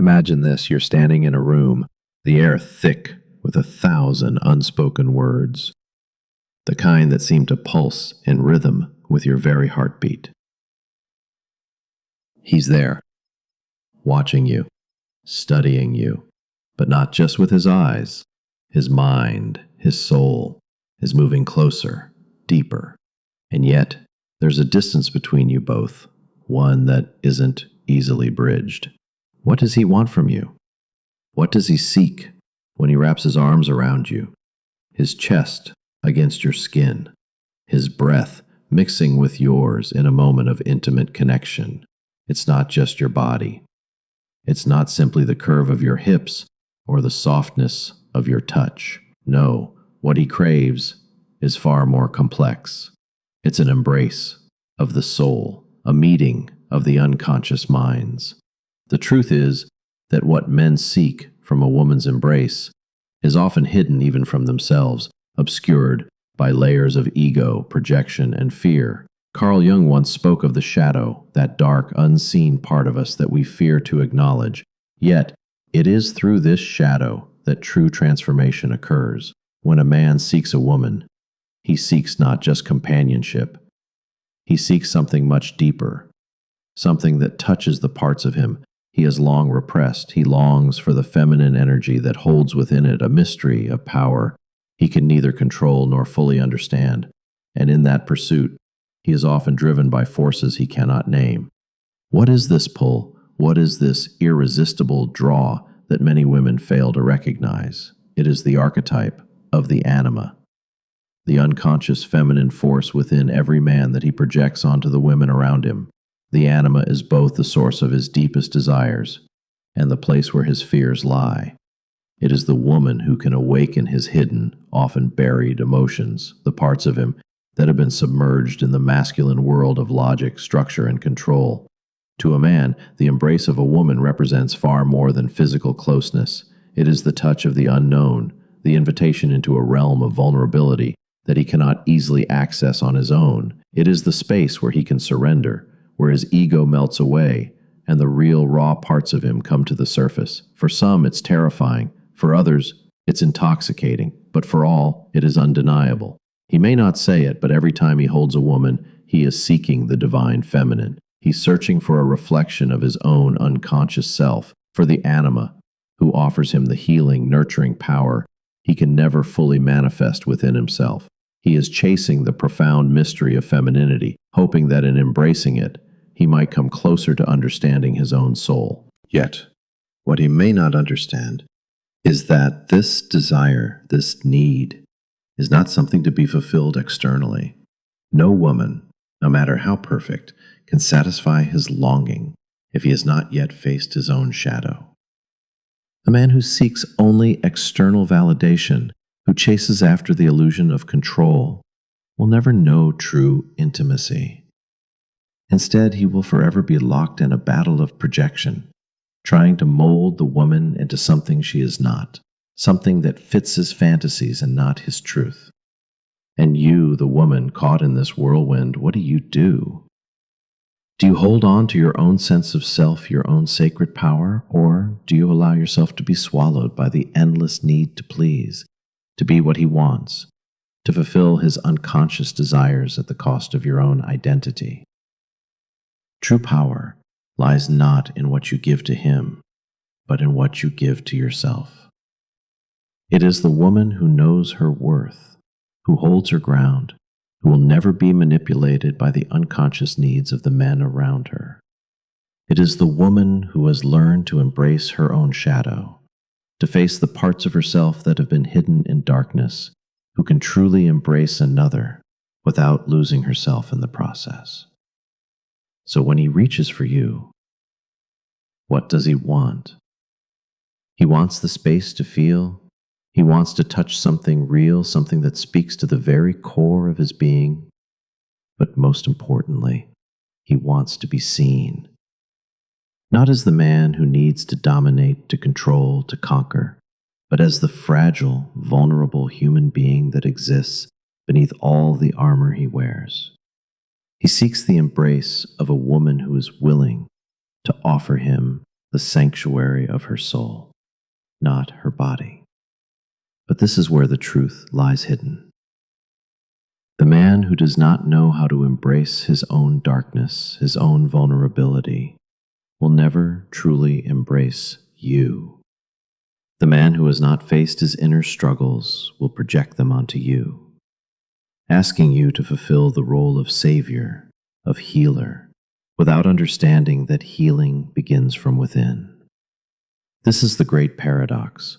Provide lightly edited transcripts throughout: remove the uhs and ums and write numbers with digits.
Imagine this, you're standing in a room, the air thick with 1,000 unspoken words, the kind that seem to pulse in rhythm with your very heartbeat. He's there, watching you, studying you, but not just with his eyes. His mind, his soul, is moving closer, deeper, and yet there's a distance between you both, one that isn't easily bridged. What does he want from you? What does he seek when he wraps his arms around you? His chest against your skin, his breath mixing with yours in a moment of intimate connection. It's not just your body. It's not simply the curve of your hips or the softness of your touch. No, what he craves is far more complex. It's an embrace of the soul, a meeting of the unconscious minds. The truth is that what men seek from a woman's embrace is often hidden even from themselves, obscured by layers of ego, projection, and fear. Carl Jung once spoke of the shadow, that dark, unseen part of us that we fear to acknowledge. Yet, it is through this shadow that true transformation occurs. When a man seeks a woman, he seeks not just companionship. He seeks something much deeper, something that touches the parts of him he has long repressed. He longs for the feminine energy that holds within it a mystery, a power he can neither control nor fully understand. And in that pursuit, he is often driven by forces he cannot name. What is this pull? What is this irresistible draw that many women fail to recognize? It is the archetype of the anima, the unconscious feminine force within every man that he projects onto the women around him. The anima is both the source of his deepest desires and the place where his fears lie. It is the woman who can awaken his hidden, often buried emotions, the parts of him that have been submerged in the masculine world of logic, structure, and control. To a man, the embrace of a woman represents far more than physical closeness. It is the touch of the unknown, the invitation into a realm of vulnerability that he cannot easily access on his own. It is the space where he can surrender, where his ego melts away and the real raw parts of him come to the surface. For some, it's terrifying. For others, it's intoxicating. But for all, it is undeniable. He may not say it, but every time he holds a woman, he is seeking the divine feminine. He's searching for a reflection of his own unconscious self, for the anima, who offers him the healing, nurturing power he can never fully manifest within himself. He is chasing the profound mystery of femininity, hoping that in embracing it, he might come closer to understanding his own soul. Yet, what he may not understand is that this desire, this need, is not something to be fulfilled externally. No woman, no matter how perfect, can satisfy his longing if he has not yet faced his own shadow. A man who seeks only external validation, who chases after the illusion of control, will never know true intimacy. Instead, he will forever be locked in a battle of projection, trying to mold the woman into something she is not, something that fits his fantasies and not his truth. And you, the woman caught in this whirlwind, what do? Do you hold on to your own sense of self, your own sacred power, or do you allow yourself to be swallowed by the endless need to please, to be what he wants, to fulfill his unconscious desires at the cost of your own identity? True power lies not in what you give to him, but in what you give to yourself. It is the woman who knows her worth, who holds her ground, who will never be manipulated by the unconscious needs of the men around her. It is the woman who has learned to embrace her own shadow, to face the parts of herself that have been hidden in darkness, who can truly embrace another without losing herself in the process. So when he reaches for you, what does he want? He wants the space to feel. He wants to touch something real, something that speaks to the very core of his being. But most importantly, he wants to be seen. Not as the man who needs to dominate, to control, to conquer, but as the fragile, vulnerable human being that exists beneath all the armor he wears. He seeks the embrace of a woman who is willing to offer him the sanctuary of her soul, not her body. But this is where the truth lies hidden. The man who does not know how to embrace his own darkness, his own vulnerability, will never truly embrace you. The man who has not faced his inner struggles will project them onto you, asking you to fulfill the role of savior, of healer, without understanding that healing begins from within. This is the great paradox,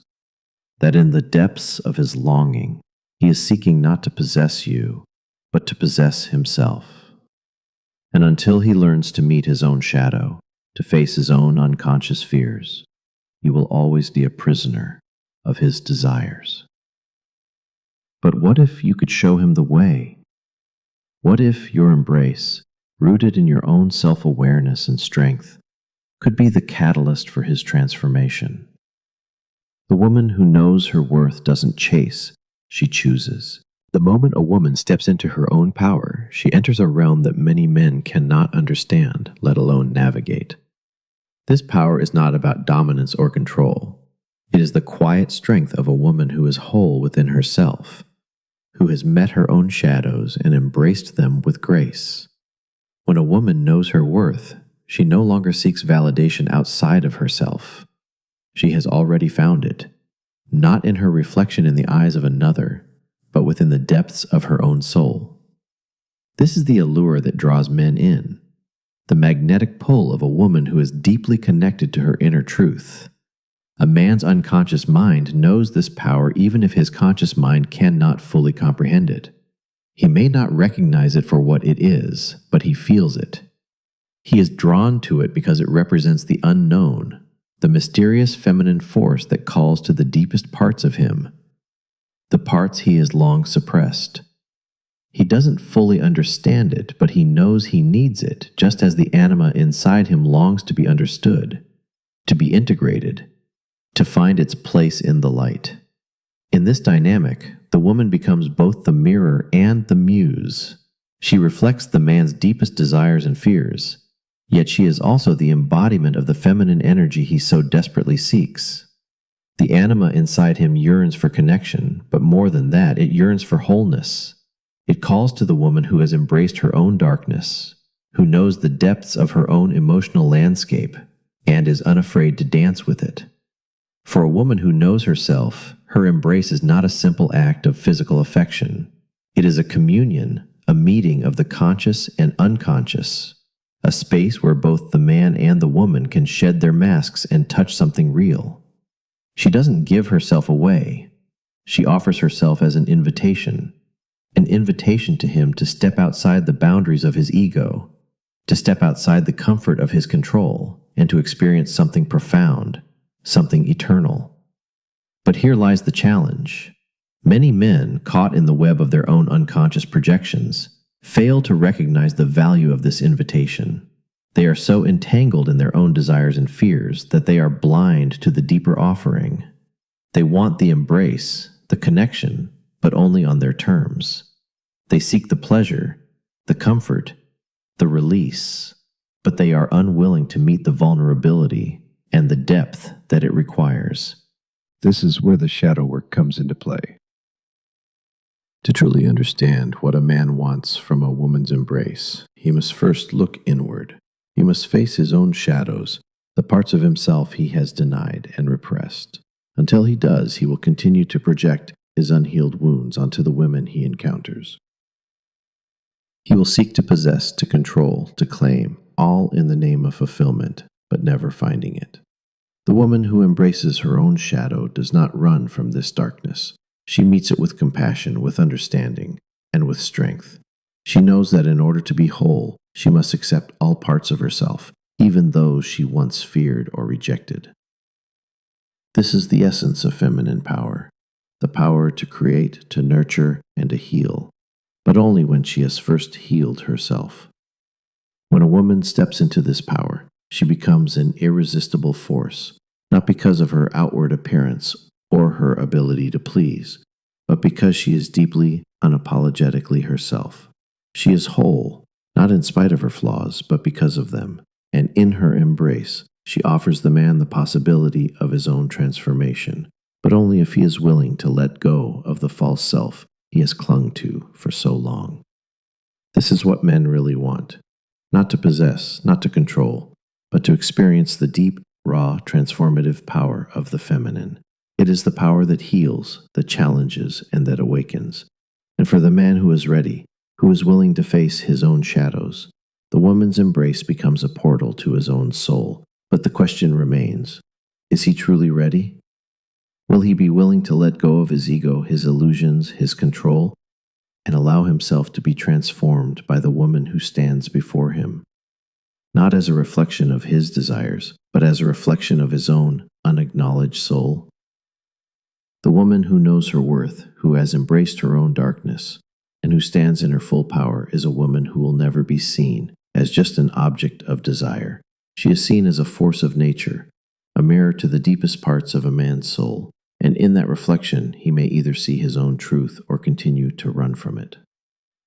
that in the depths of his longing, he is seeking not to possess you, but to possess himself. And until he learns to meet his own shadow, to face his own unconscious fears, he will always be a prisoner of his desires. But what if you could show him the way? What if your embrace, rooted in your own self-awareness and strength, could be the catalyst for his transformation? The woman who knows her worth doesn't chase, she chooses. The moment a woman steps into her own power, she enters a realm that many men cannot understand, let alone navigate. This power is not about dominance or control. It is the quiet strength of a woman who is whole within herself, who has met her own shadows and embraced them with grace. When a woman knows her worth, she no longer seeks validation outside of herself. She has already found it, not in her reflection in the eyes of another, but within the depths of her own soul. This is the allure that draws men in, the magnetic pull of a woman who is deeply connected to her inner truth. A man's unconscious mind knows this power even if his conscious mind cannot fully comprehend it. He may not recognize it for what it is, but he feels it. He is drawn to it because it represents the unknown, the mysterious feminine force that calls to the deepest parts of him, the parts he has long suppressed. He doesn't fully understand it, but he knows he needs it, just as the anima inside him longs to be understood, to be integrated, to find its place in the light. In this dynamic, the woman becomes both the mirror and the muse. She reflects the man's deepest desires and fears, yet she is also the embodiment of the feminine energy he so desperately seeks. The anima inside him yearns for connection, but more than that, it yearns for wholeness. It calls to the woman who has embraced her own darkness, who knows the depths of her own emotional landscape, and is unafraid to dance with it. For a woman who knows herself, her embrace is not a simple act of physical affection. It is a communion, a meeting of the conscious and unconscious, a space where both the man and the woman can shed their masks and touch something real. She doesn't give herself away. She offers herself as an invitation to him to step outside the boundaries of his ego, to step outside the comfort of his control, and to experience something profound, something eternal. But here lies the challenge. Many men, caught in the web of their own unconscious projections, fail to recognize the value of this invitation. They are so entangled in their own desires and fears that they are blind to the deeper offering. They want the embrace, the connection, but only on their terms. They seek the pleasure, the comfort, the release, but they are unwilling to meet the vulnerability and the depth that it requires. This is where the shadow work comes into play. To truly understand what a man wants from a woman's embrace, he must first look inward. He must face his own shadows, the parts of himself he has denied and repressed. Until he does, he will continue to project his unhealed wounds onto the women he encounters. He will seek to possess, to control, to claim, all in the name of fulfillment, but never finding it. The woman who embraces her own shadow does not run from this darkness. She meets it with compassion, with understanding, and with strength. She knows that in order to be whole, she must accept all parts of herself, even those she once feared or rejected. This is the essence of feminine power, the power to create, to nurture, and to heal, but only when she has first healed herself. When a woman steps into this power, she becomes an irresistible force, not because of her outward appearance or her ability to please, but because she is deeply, unapologetically herself. She is whole, not in spite of her flaws, but because of them, and in her embrace, She offers the man the possibility of his own transformation, but only if he is willing to let go of the false self he has clung to for so long. This is what men really want, not to possess, not to control, but to experience the deep, raw, transformative power of the feminine. It is the power that heals, that challenges, and that awakens. And for the man who is ready, who is willing to face his own shadows, the woman's embrace becomes a portal to his own soul. But the question remains, is he truly ready? Will he be willing to let go of his ego, his illusions, his control, and allow himself to be transformed by the woman who stands before him, not as a reflection of his desires, but as a reflection of his own unacknowledged soul? The woman who knows her worth, who has embraced her own darkness, and who stands in her full power is a woman who will never be seen as just an object of desire. She is seen as a force of nature, a mirror to the deepest parts of a man's soul, and in that reflection he may either see his own truth or continue to run from it.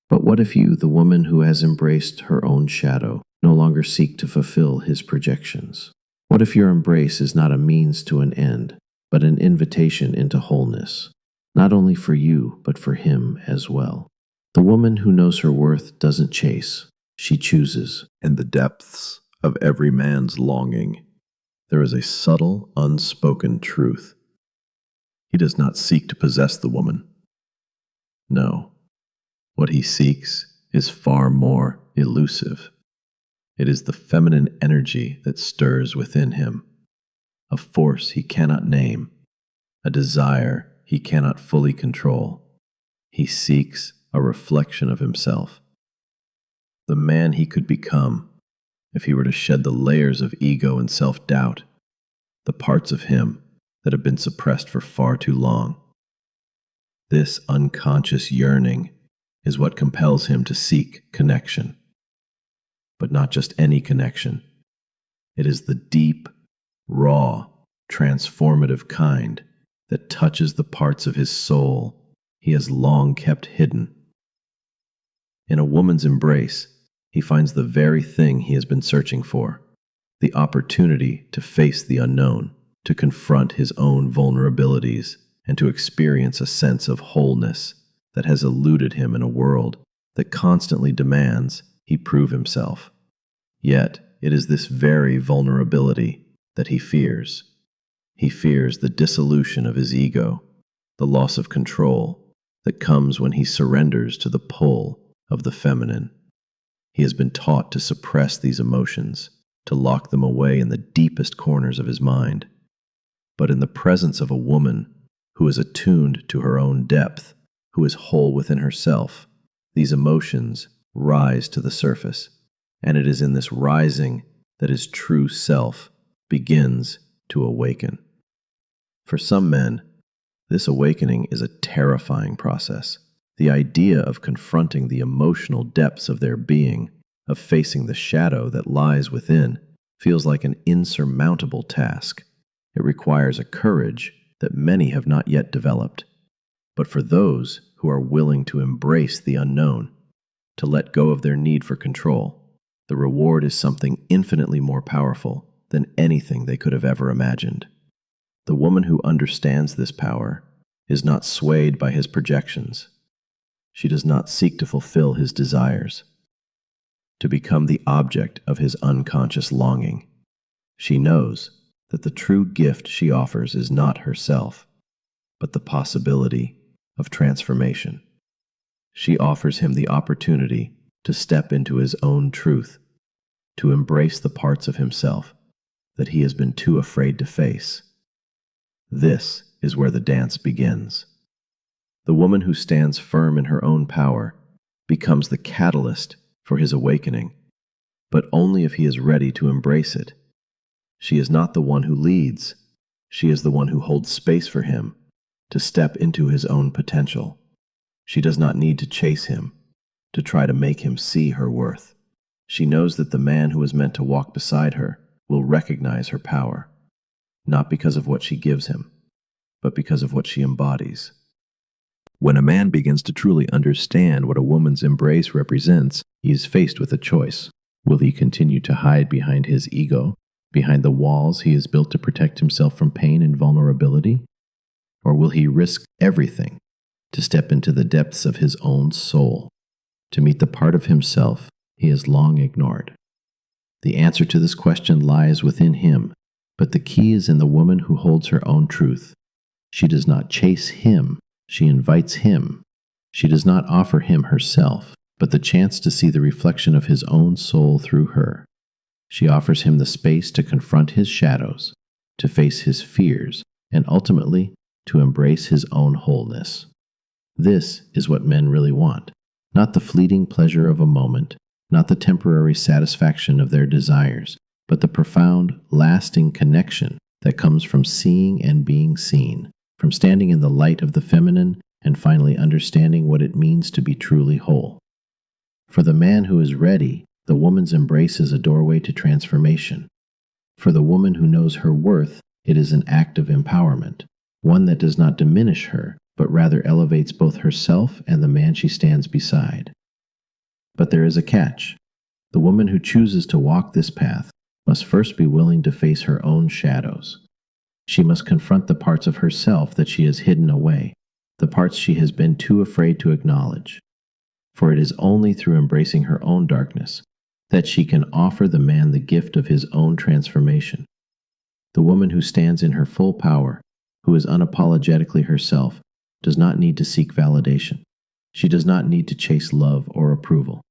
But what if you, the woman who has embraced her own shadow, no longer seek to fulfill his projections? What if your embrace is not a means to an end, but an invitation into wholeness, not only for you, but for him as well? The woman who knows her worth doesn't chase, she chooses. In the depths of every man's longing, there is a subtle, unspoken truth. He does not seek to possess the woman. No, what he seeks is far more elusive. It is the feminine energy that stirs within him, a force he cannot name, a desire he cannot fully control. He seeks a reflection of himself, the man he could become if he were to shed the layers of ego and self-doubt, the parts of him that have been suppressed for far too long. This unconscious yearning is what compels him to seek connection. But not just any connection. It is the deep, raw, transformative kind that touches the parts of his soul he has long kept hidden. In a woman's embrace, he finds the very thing he has been searching for, the opportunity to face the unknown, to confront his own vulnerabilities, and to experience a sense of wholeness that has eluded him in a world that constantly demands he prove himself. Yet, it is this very vulnerability that he fears. He fears the dissolution of his ego, the loss of control that comes when he surrenders to the pull of the feminine. He has been taught to suppress these emotions, to lock them away in the deepest corners of his mind. But in the presence of a woman who is attuned to her own depth, who is whole within herself, these emotions rise to the surface, and it is in this rising that his true self begins to awaken. For some men, this awakening is a terrifying process. The idea of confronting the emotional depths of their being, of facing the shadow that lies within, feels like an insurmountable task. It requires a courage that many have not yet developed. But for those who are willing to embrace the unknown, to let go of their need for control, the reward is something infinitely more powerful than anything they could have ever imagined. The woman who understands this power is not swayed by his projections. She does not seek to fulfill his desires, to become the object of his unconscious longing. She knows that the true gift she offers is not herself, but the possibility of transformation. She offers him the opportunity to step into his own truth, to embrace the parts of himself that he has been too afraid to face. This is where the dance begins. The woman who stands firm in her own power becomes the catalyst for his awakening, but only if he is ready to embrace it. She is not the one who leads. She is the one who holds space for him to step into his own potential. She does not need to chase him, to try to make him see her worth. She knows that the man who is meant to walk beside her will recognize her power, not because of what she gives him, but because of what she embodies. When a man begins to truly understand what a woman's embrace represents, he is faced with a choice. Will he continue to hide behind his ego, behind the walls he has built to protect himself from pain and vulnerability? Or will he risk everything to step into the depths of his own soul, to meet the part of himself he has long ignored? The answer to this question lies within him, but the key is in the woman who holds her own truth. She does not chase him, she invites him. She does not offer him herself, but the chance to see the reflection of his own soul through her. She offers him the space to confront his shadows, to face his fears, and ultimately to embrace his own wholeness. This is what men really want, not the fleeting pleasure of a moment, not the temporary satisfaction of their desires, but the profound, lasting connection that comes from seeing and being seen, from standing in the light of the feminine and finally understanding what it means to be truly whole. For the man who is ready, the woman's embrace is a doorway to transformation. For the woman who knows her worth, it is an act of empowerment, one that does not diminish her, but rather elevates both herself and the man she stands beside. But there is a catch. The woman who chooses to walk this path must first be willing to face her own shadows. She must confront the parts of herself that she has hidden away, the parts she has been too afraid to acknowledge. For it is only through embracing her own darkness that she can offer the man the gift of his own transformation. The woman who stands in her full power, who is unapologetically herself, does not need to seek validation. She does not need to chase love or approval.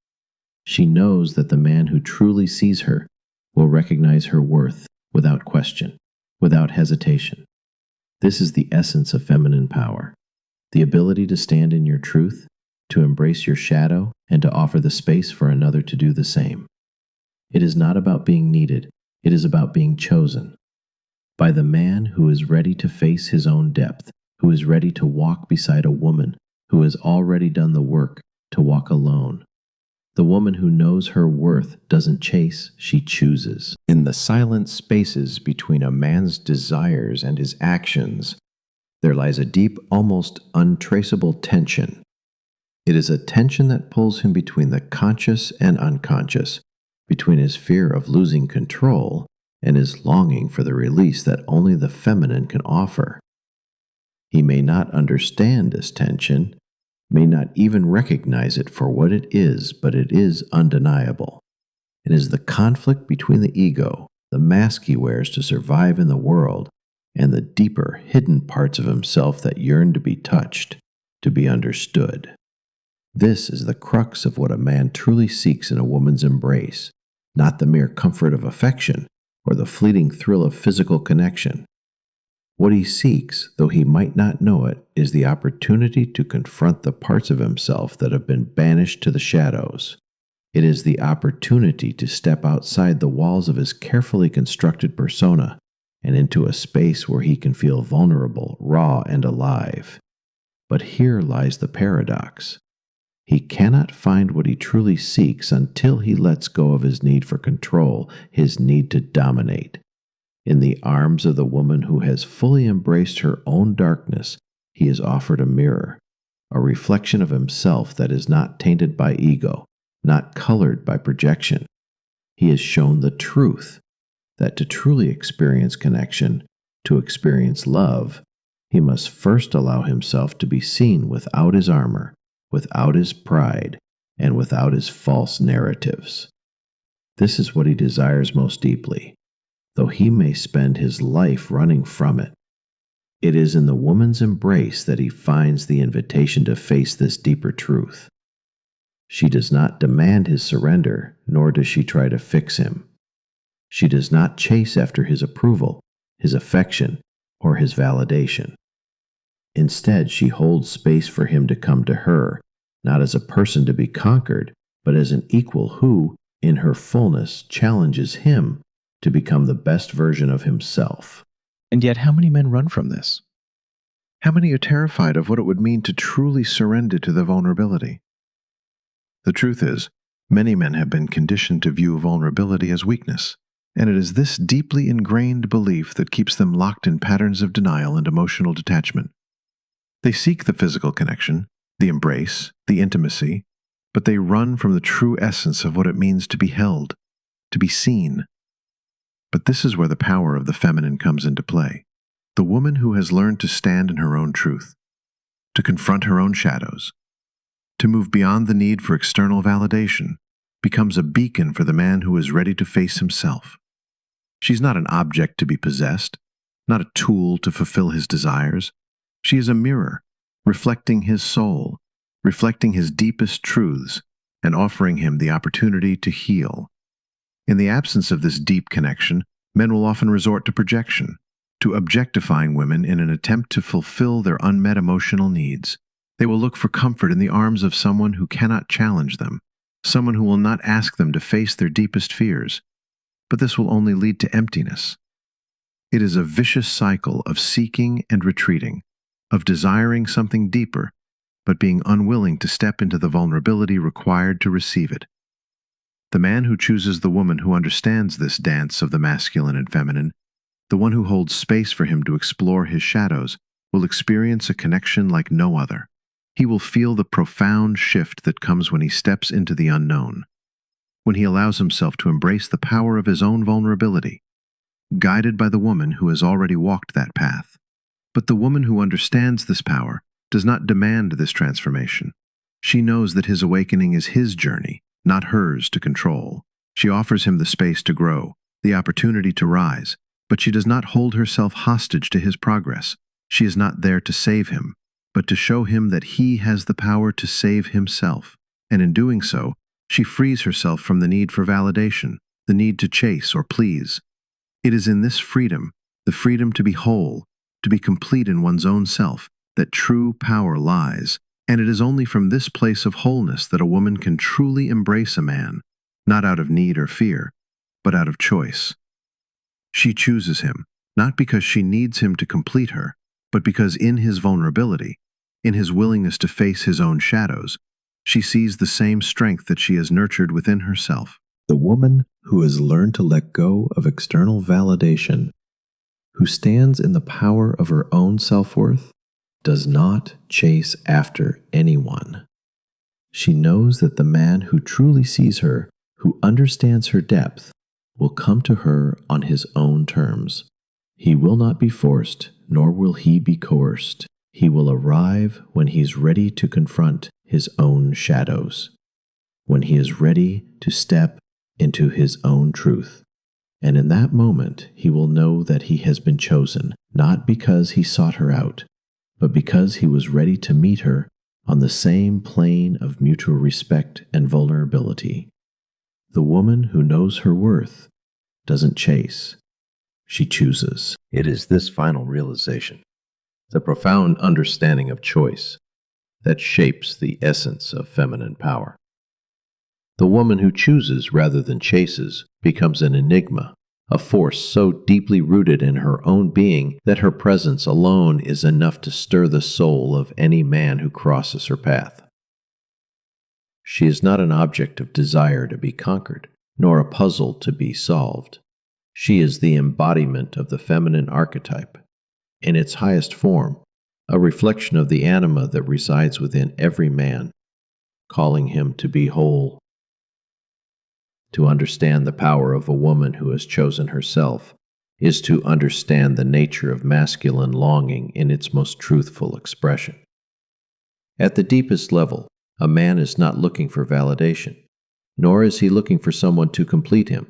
She knows that the man who truly sees her will recognize her worth without question, without hesitation. This is the essence of feminine power, the ability to stand in your truth, to embrace your shadow, and to offer the space for another to do the same. It is not about being needed, it is about being chosen. By the man who is ready to face his own depth, who is ready to walk beside a woman who has already done the work to walk alone. The woman who knows her worth doesn't chase, she chooses. In the silent spaces between a man's desires and his actions, there lies a deep, almost untraceable tension. It is a tension that pulls him between the conscious and unconscious, between his fear of losing control and his longing for the release that only the feminine can offer. He may not understand this tension, may not even recognize it for what it is, but it is undeniable. It is the conflict between the ego, the mask he wears to survive in the world, and the deeper, hidden parts of himself that yearn to be touched, to be understood. This is the crux of what a man truly seeks in a woman's embrace, not the mere comfort of affection or the fleeting thrill of physical connection. What he seeks, though he might not know it, is the opportunity to confront the parts of himself that have been banished to the shadows. It is the opportunity to step outside the walls of his carefully constructed persona and into a space where he can feel vulnerable, raw, and alive. But here lies the paradox. He cannot find what he truly seeks until he lets go of his need for control, his need to dominate. In the arms of the woman who has fully embraced her own darkness, he is offered a mirror, a reflection of himself that is not tainted by ego, not colored by projection. He is shown the truth, that to truly experience connection, to experience love, he must first allow himself to be seen without his armor, without his pride, and without his false narratives. This is what he desires most deeply, though he may spend his life running from it. It is in the woman's embrace that he finds the invitation to face this deeper truth. She does not demand his surrender, nor does she try to fix him. She does not chase after his approval, his affection, or his validation. Instead, she holds space for him to come to her, not as a person to be conquered, but as an equal who, in her fullness, challenges him to become the best version of himself. And yet, how many men run from this? How many are terrified of what it would mean to truly surrender to their vulnerability? The truth is, many men have been conditioned to view vulnerability as weakness, and it is this deeply ingrained belief that keeps them locked in patterns of denial and emotional detachment. They seek the physical connection, the embrace, the intimacy, but they run from the true essence of what it means to be held, to be seen. But this is where the power of the feminine comes into play. The woman who has learned to stand in her own truth, to confront her own shadows, to move beyond the need for external validation, becomes a beacon for the man who is ready to face himself. She's not an object to be possessed, not a tool to fulfill his desires. She is a mirror, reflecting his soul, reflecting his deepest truths, and offering him the opportunity to heal. In the absence of this deep connection, men will often resort to projection, to objectifying women in an attempt to fulfill their unmet emotional needs. They will look for comfort in the arms of someone who cannot challenge them, someone who will not ask them to face their deepest fears. But this will only lead to emptiness. It is a vicious cycle of seeking and retreating, of desiring something deeper, but being unwilling to step into the vulnerability required to receive it. The man who chooses the woman who understands this dance of the masculine and feminine, the one who holds space for him to explore his shadows, will experience a connection like no other. He will feel the profound shift that comes when he steps into the unknown, when he allows himself to embrace the power of his own vulnerability, guided by the woman who has already walked that path. But the woman who understands this power does not demand this transformation. She knows that his awakening is his journey, not hers to control. She offers him the space to grow, the opportunity to rise, but she does not hold herself hostage to his progress. She is not there to save him, but to show him that he has the power to save himself, and in doing so, she frees herself from the need for validation, the need to chase or please. It is in this freedom, the freedom to be whole, to be complete in one's own self, that true power lies, and it is only from this place of wholeness that a woman can truly embrace a man, not out of need or fear, but out of choice. She chooses him, not because she needs him to complete her, but because in his vulnerability, in his willingness to face his own shadows, she sees the same strength that she has nurtured within herself. The woman who has learned to let go of external validation, who stands in the power of her own self-worth, does not chase after anyone. She knows that the man who truly sees her, who understands her depth, will come to her on his own terms. He will not be forced, nor will he be coerced. He will arrive when he is ready to confront his own shadows, when he is ready to step into his own truth. And in that moment, he will know that he has been chosen, not because he sought her out, but because he was ready to meet her on the same plane of mutual respect and vulnerability. The woman who knows her worth doesn't chase, she chooses. It is this final realization, the profound understanding of choice, that shapes the essence of feminine power. The woman who chooses rather than chases becomes an enigma, a force so deeply rooted in her own being that her presence alone is enough to stir the soul of any man who crosses her path. She is not an object of desire to be conquered, nor a puzzle to be solved. She is the embodiment of the feminine archetype, in its highest form, a reflection of the anima that resides within every man, calling him to be whole. To understand the power of a woman who has chosen herself is to understand the nature of masculine longing in its most truthful expression. At the deepest level, a man is not looking for validation, nor is he looking for someone to complete him.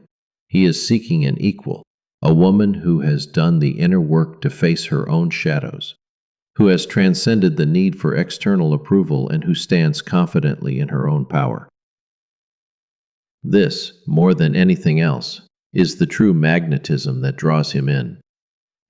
He is seeking an equal, a woman who has done the inner work to face her own shadows, who has transcended the need for external approval and who stands confidently in her own power. This, more than anything else, is the true magnetism that draws him in.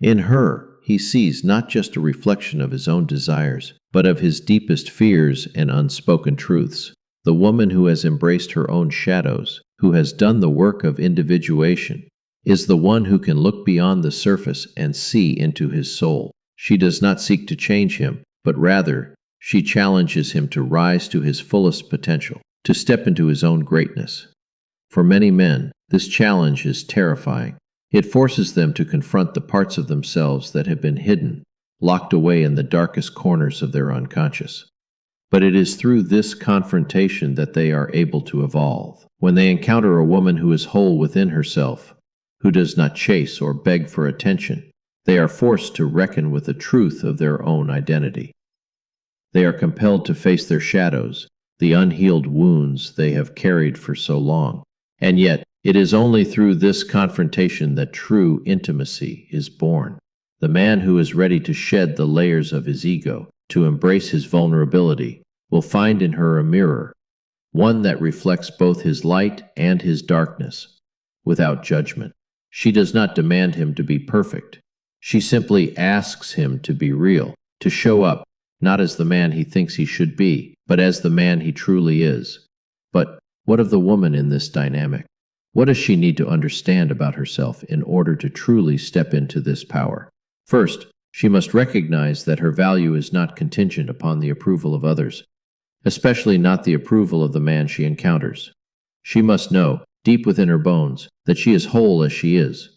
In her, he sees not just a reflection of his own desires, but of his deepest fears and unspoken truths. The woman who has embraced her own shadows, who has done the work of individuation, is the one who can look beyond the surface and see into his soul. She does not seek to change him, but rather, she challenges him to rise to his fullest potential, to step into his own greatness. For many men, this challenge is terrifying. It forces them to confront the parts of themselves that have been hidden, locked away in the darkest corners of their unconscious. But it is through this confrontation that they are able to evolve. When they encounter a woman who is whole within herself, who does not chase or beg for attention. They are forced to reckon with the truth of their own identity. They are compelled to face their shadows, the unhealed wounds they have carried for so long. And yet, it is only through this confrontation that true intimacy is born. The man who is ready to shed the layers of his ego, to embrace his vulnerability, will find in her a mirror, one that reflects both his light and his darkness, without judgment. She does not demand him to be perfect. She simply asks him to be real, to show up, not as the man he thinks he should be, but as the man he truly is. But what of the woman in this dynamic? What does she need to understand about herself in order to truly step into this power? First, she must recognize that her value is not contingent upon the approval of others, especially not the approval of the man she encounters. She must know, deep within her bones, that she is whole as she is,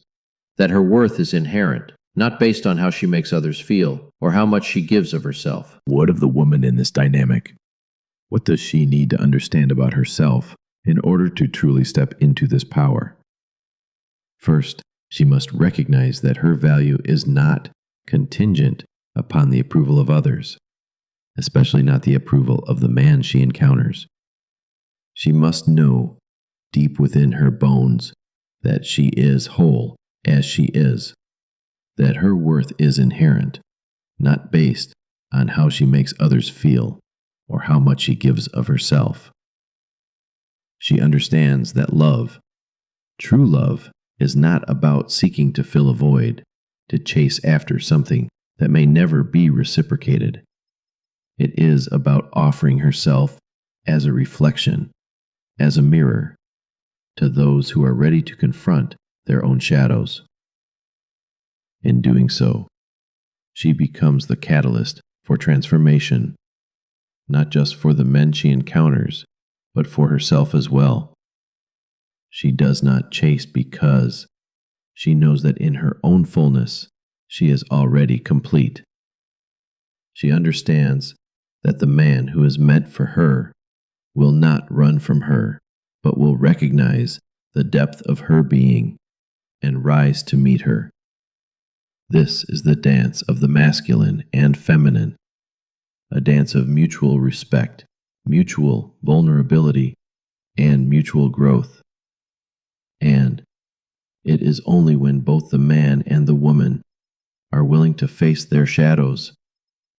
that her worth is inherent, not based on how she makes others feel or how much she gives of herself. What of the woman in this dynamic? What does she need to understand about herself in order to truly step into this power? First, she must recognize that her value is not contingent upon the approval of others, especially not the approval of the man she encounters. She must know deep within her bones that she is whole as she is, that her worth is inherent, not based on how she makes others feel or how much she gives of herself. She understands that love, true love, is not about seeking to fill a void, to chase after something that may never be reciprocated. It is about offering herself as a reflection, as a mirror, to those who are ready to confront their own shadows. In doing so, she becomes the catalyst for transformation, not just for the men she encounters, but for herself as well. She does not chase because she knows that in her own fullness, she is already complete. She understands that the man who is meant for her will not run from her, but will recognize the depth of her being and rise to meet her. This is the dance of the masculine and feminine, a dance of mutual respect, mutual vulnerability, and mutual growth. And it is only when both the man and the woman are willing to face their shadows,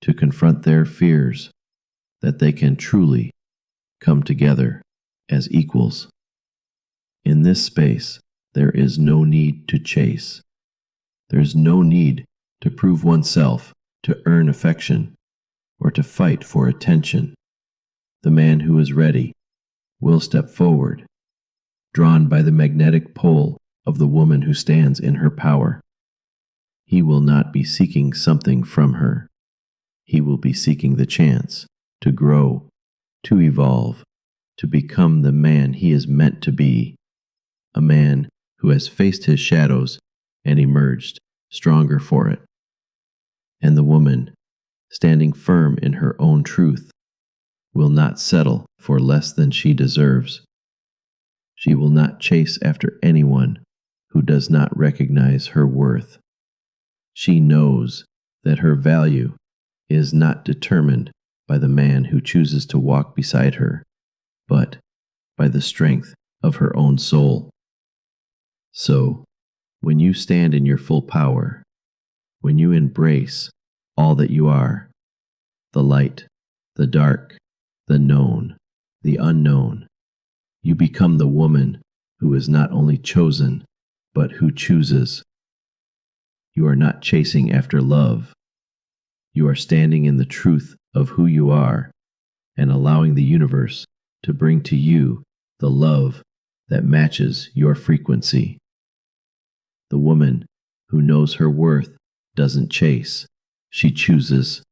to confront their fears, that they can truly come together as equals. In this space, there is no need to chase. There is no need to prove oneself, to earn affection, or to fight for attention. The man who is ready will step forward, drawn by the magnetic pull of the woman who stands in her power. He will not be seeking something from her. He will be seeking the chance to grow, to evolve, to become the man he is meant to be, a man who has faced his shadows and emerged stronger for it. And the woman, standing firm in her own truth, will not settle for less than she deserves. She will not chase after anyone who does not recognize her worth. She knows that her value is not determined by the man who chooses to walk beside her, but by the strength of her own soul. So, when you stand in your full power, when you embrace all that you are, the light, the dark, the known, the unknown, you become the woman who is not only chosen, but who chooses. You are not chasing after love. You are standing in the truth of who you are and allowing the universe to bring to you the love that matches your frequency. The woman who knows her worth doesn't chase, she chooses.